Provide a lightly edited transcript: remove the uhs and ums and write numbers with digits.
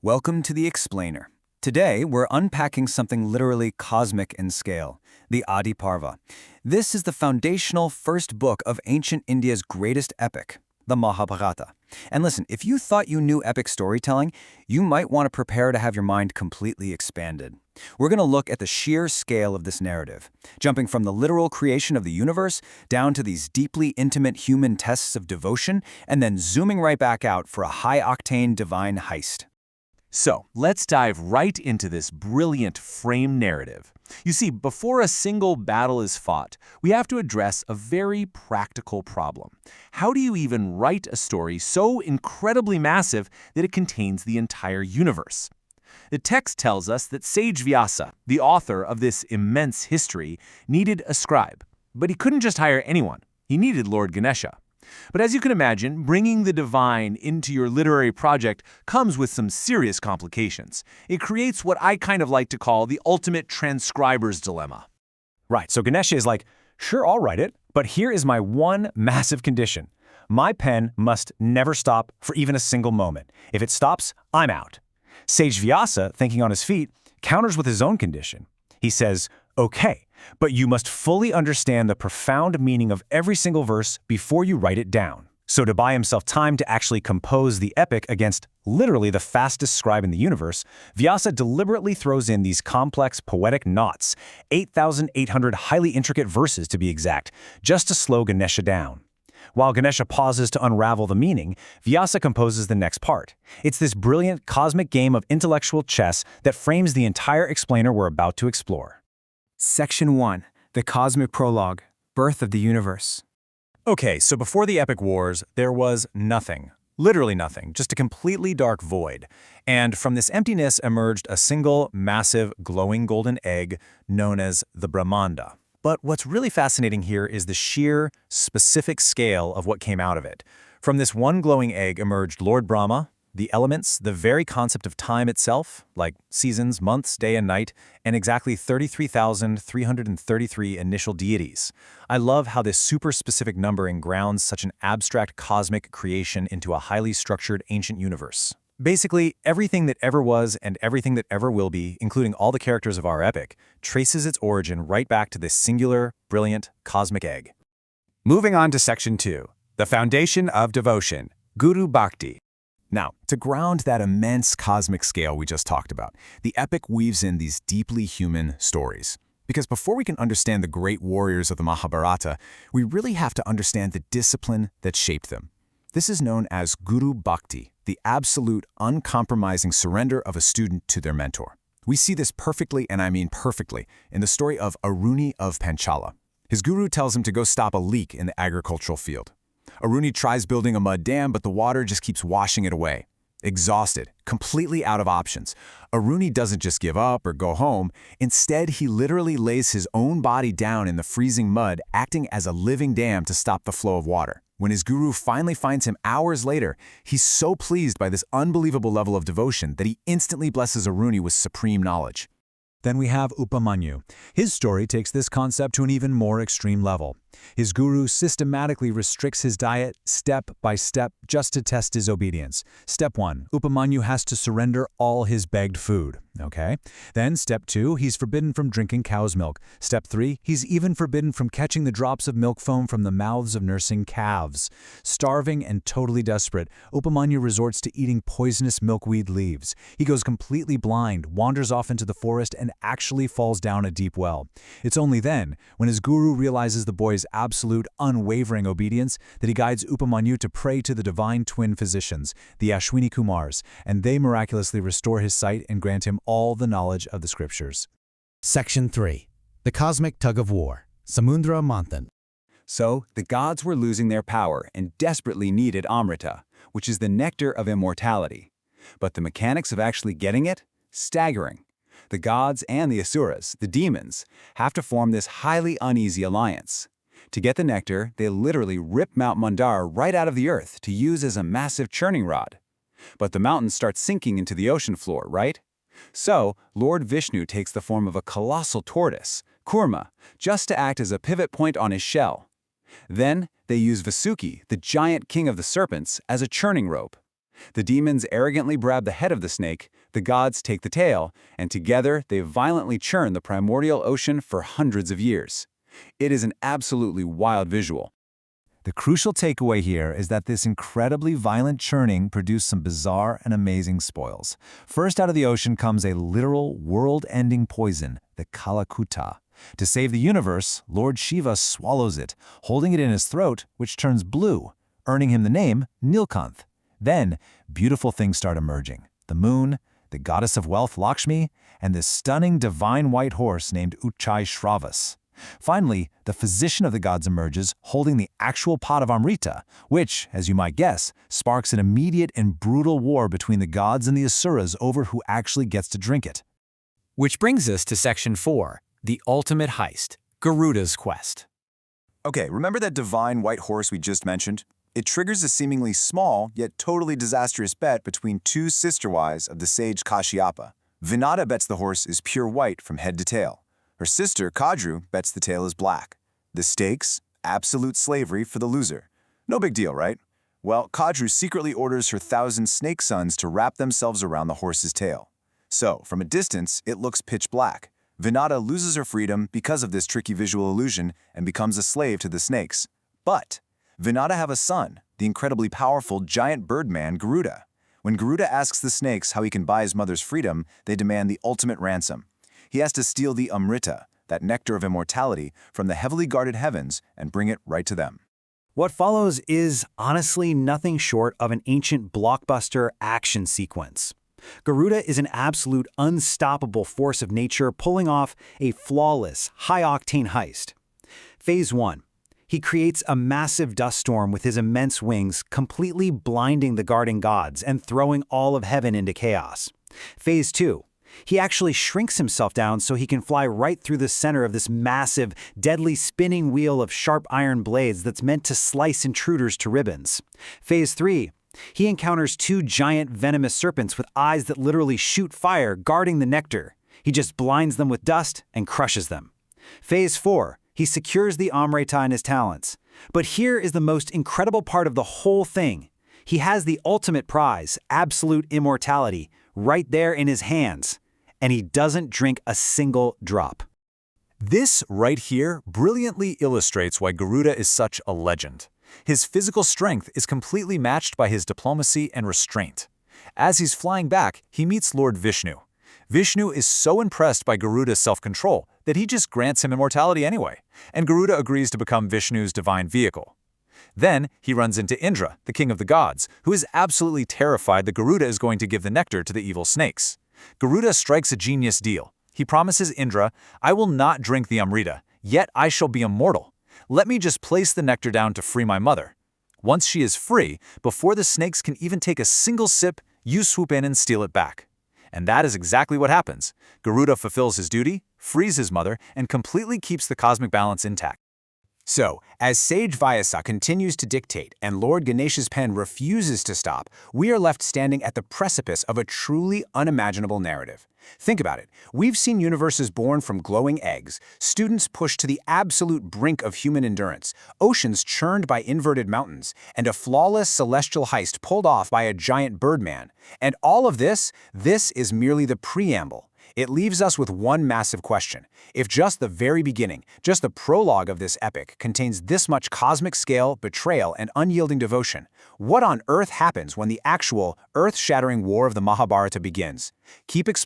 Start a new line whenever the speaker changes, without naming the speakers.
Welcome to the Explainer. Today, we're unpacking something literally cosmic in scale, the Adi Parva. This is the foundational first book of ancient India's greatest epic, the Mahabharata. And listen, if you thought you knew epic storytelling, you might want to prepare to have your mind completely expanded. We're going to look at the sheer scale of this narrative, jumping from the literal creation of the universe down to these deeply intimate human tests of devotion, and then zooming right back out for a high-octane divine heist.
So, let's dive right into this brilliant frame narrative. You see, before a single battle is fought, we have to address a very practical problem. How do you even write a story so incredibly massive that it contains the entire universe? The text tells us that sage Vyasa, the author of this immense history, needed a scribe. But he couldn't just hire anyone. He needed Lord Ganesha. But as you can imagine, bringing the divine into your literary project comes with some serious complications. It creates what I kind of like to call the ultimate transcriber's dilemma.
Right, so Ganesha is like, sure, I'll write it, but here is my one massive condition. My pen must never stop for even a single moment. If it stops, I'm out. Sage Vyasa, thinking on his feet, counters with his own condition. He says, okay, but you must fully understand the profound meaning of every single verse before you write it down. So to buy himself time to actually compose the epic against literally the fastest scribe in the universe, Vyasa deliberately throws in these complex poetic knots, 8,800 highly intricate verses to be exact, just to slow Ganesha down. While Ganesha pauses to unravel the meaning, Vyasa composes the next part. It's this brilliant cosmic game of intellectual chess that frames the entire explainer we're about to explore. Section 1. The Cosmic Prologue, Birth of the Universe. Okay, so before the epic wars, there was nothing. Literally nothing, just a completely dark void. And from this emptiness emerged a single, massive, glowing golden egg known as the Brahmanda. But what's really fascinating here is the sheer, specific scale of what came out of it. From this one glowing egg emerged Lord Brahma, the elements, the very concept of time itself, like seasons, months, day and night, and exactly 33,333 initial deities. I love how this super specific numbering grounds such an abstract cosmic creation into a highly structured ancient universe. Basically, everything that ever was and everything that ever will be, including all the characters of our epic, traces its origin right back to this singular, brilliant, cosmic egg. Moving on to Section 2, the foundation of devotion, Guru Bhakti. Now, to ground that immense cosmic scale we just talked about, the epic weaves in these deeply human stories. Because before we can understand the great warriors of the Mahabharata, we really have to understand the discipline that shaped them. This is known as Guru Bhakti, the absolute, uncompromising surrender of a student to their mentor. We see this perfectly, and I mean perfectly, in the story of Aruni of Panchala. His guru tells him to go stop a leak in the agricultural field. Aruni tries building a mud dam, but the water just keeps washing it away. Exhausted, completely out of options, Aruni doesn't just give up or go home. Instead, he literally lays his own body down in the freezing mud, acting as a living dam to stop the flow of water. When his guru finally finds him hours later, he's so pleased by this unbelievable level of devotion that he instantly blesses Aruni with supreme knowledge.
Then we have Upamanyu. His story takes this concept to an even more extreme level. His guru systematically restricts his diet step by step just to test his obedience. Step 1, Upamanyu has to surrender all his begged food. Okay. Then step 2, he's forbidden from drinking cow's milk. Step 3, he's even forbidden from catching the drops of milk foam from the mouths of nursing calves. Starving and totally desperate, Upamanyu resorts to eating poisonous milkweed leaves. He goes completely blind, wanders off into the forest, and actually falls down a deep well. It's only then, when his guru realizes the boy's absolute, unwavering obedience, that he guides Upamanyu to pray to the divine twin physicians, the Ashwini Kumars, and they miraculously restore his sight and grant him all the knowledge of the scriptures.
Section 3. The Cosmic Tug of War, Samudra Manthan.
So, the gods were losing their power and desperately needed Amrita, which is the nectar of immortality. But the mechanics of actually getting it? Staggering. The gods and the asuras, the demons, have to form this highly uneasy alliance. To get the nectar, they literally rip Mount Mandara right out of the earth to use as a massive churning rod. But the mountain starts sinking into the ocean floor, right? So, Lord Vishnu takes the form of a colossal tortoise, Kurma, just to act as a pivot point on his shell. Then, they use Vasuki, the giant king of the serpents, as a churning rope.
The demons arrogantly grab the head of the snake, the gods take the tail, and together they violently churn the primordial ocean for hundreds of years. It is an absolutely wild visual.
The crucial takeaway here is that this incredibly violent churning produced some bizarre and amazing spoils. First out of the ocean comes a literal world-ending poison, the Kalakuta. To save the universe, Lord Shiva swallows it, holding it in his throat, which turns blue, earning him the name Nilkanth. Then, beautiful things start emerging. The moon, the goddess of wealth Lakshmi, and this stunning divine white horse named Uchai Shravas. Finally, the physician of the gods emerges, holding the actual pot of Amrita, which, as you might guess, sparks an immediate and brutal war between the gods and the Asuras over who actually gets to drink it.
Which brings us to Section 4, the ultimate heist, Garuda's quest.
Okay, remember that divine white horse we just mentioned? It triggers a seemingly small, yet totally disastrous bet between two sister-wives of the sage Kashyapa. Vinata bets the horse is pure white from head to tail. Her sister, Kadru, bets the tail is black. The stakes? Absolute slavery for the loser. No big deal, right? Well, Kadru secretly orders her 1,000 snake sons to wrap themselves around the horse's tail. So, from a distance, it looks pitch black. Vinata loses her freedom because of this tricky visual illusion and becomes a slave to the snakes. But Vinata have a son, the incredibly powerful giant birdman Garuda. When Garuda asks the snakes how he can buy his mother's freedom, they demand the ultimate ransom. He has to steal the Amrita, that nectar of immortality, from the heavily guarded heavens and bring it right to them.
What follows is, honestly, nothing short of an ancient blockbuster action sequence. Garuda is an absolute unstoppable force of nature pulling off a flawless, high-octane heist. Phase 1. He creates a massive dust storm with his immense wings, completely blinding the guarding gods and throwing all of heaven into chaos. Phase 2. He actually shrinks himself down so he can fly right through the center of this massive, deadly spinning wheel of sharp iron blades that's meant to slice intruders to ribbons. Phase 3. He encounters two giant venomous serpents with eyes that literally shoot fire, guarding the nectar. He just blinds them with dust and crushes them. Phase 4. He secures the Amrita in his talons. But here is the most incredible part of the whole thing. He has the ultimate prize, absolute immortality, right there in his hands. And he doesn't drink a single drop.
This right here brilliantly illustrates why Garuda is such a legend. His physical strength is completely matched by his diplomacy and restraint. As he's flying back, he meets Lord Vishnu. Vishnu is so impressed by Garuda's self-control that he just grants him immortality anyway, and Garuda agrees to become Vishnu's divine vehicle. Then he runs into Indra, the king of the gods, who is absolutely terrified that Garuda is going to give the nectar to the evil snakes. Garuda strikes a genius deal. He promises Indra, "I will not drink the Amrita, yet I shall be immortal. Let me just place the nectar down to free my mother. Once she is free, before the snakes can even take a single sip, you swoop in and steal it back." And that is exactly what happens. Garuda fulfills his duty, frees his mother, and completely keeps the cosmic balance intact.
So, as Sage Vyasa continues to dictate and Lord Ganesha's pen refuses to stop, we are left standing at the precipice of a truly unimaginable narrative. Think about it. We've seen universes born from glowing eggs, students pushed to the absolute brink of human endurance, oceans churned by inverted mountains, and a flawless celestial heist pulled off by a giant birdman. And all of this is merely the preamble. It leaves us with one massive question. If just the very beginning, just the prologue of this epic, contains this much cosmic scale, betrayal, and unyielding devotion, what on earth happens when the actual, earth-shattering war of the Mahabharata begins? Keep exploring.